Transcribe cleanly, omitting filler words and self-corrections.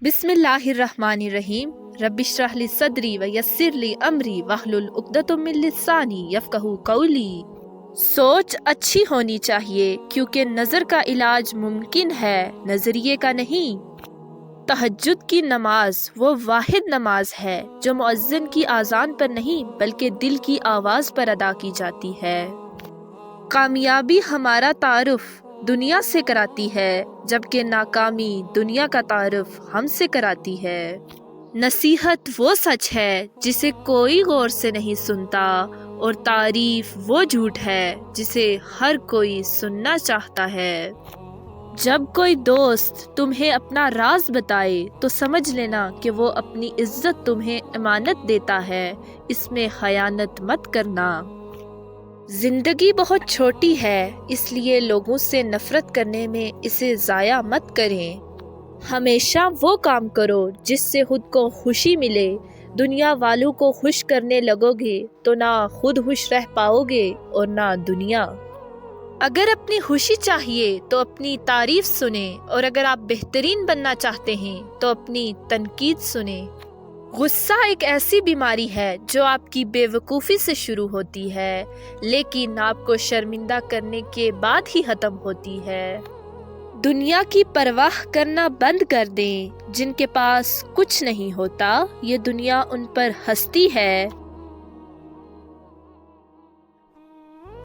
بسم اللہ الرحمن الرحیم رب اشرح لی صدری ویسر لی امری واحلل عقدۃ من لسانی یفقہوا قولی۔ سوچ اچھی ہونی چاہیے کیونکہ نظر کا علاج ممکن ہے، نظریے کا نہیں۔ تہجد کی نماز وہ واحد نماز ہے جو مؤذن کی اذان پر نہیں بلکہ دل کی آواز پر ادا کی جاتی ہے۔ کامیابی ہمارا تعارف دنیا سے کراتی ہے جبکہ ناکامی دنیا کا تعارف ہم سے کراتی ہے۔ نصیحت وہ سچ ہے جسے کوئی غور سے نہیں سنتا، اور تعریف وہ جھوٹ ہے جسے ہر کوئی سننا چاہتا ہے۔ جب کوئی دوست تمہیں اپنا راز بتائے تو سمجھ لینا کہ وہ اپنی عزت تمہیں امانت دیتا ہے، اس میں خیانت مت کرنا۔ زندگی بہت چھوٹی ہے، اس لیے لوگوں سے نفرت کرنے میں اسے ضائع مت کریں۔ ہمیشہ وہ کام کرو جس سے خود کو خوشی ملے۔ دنیا والوں کو خوش کرنے لگو گے تو نہ خود خوش رہ پاؤ گے اور نہ دنیا۔ اگر اپنی خوشی چاہیے تو اپنی تعریف سنیں، اور اگر آپ بہترین بننا چاہتے ہیں تو اپنی تنقید سنیں۔ غصہ ایک ایسی بیماری ہے جو آپ کی بے وقوفی سے شروع ہوتی ہے لیکن آپ کو شرمندہ کرنے کے بعد ہی ختم ہوتی ہے۔ دنیا کی پرواہ کرنا بند کر دیں، جن کے پاس کچھ نہیں ہوتا یہ دنیا ان پر ہنستی ہے۔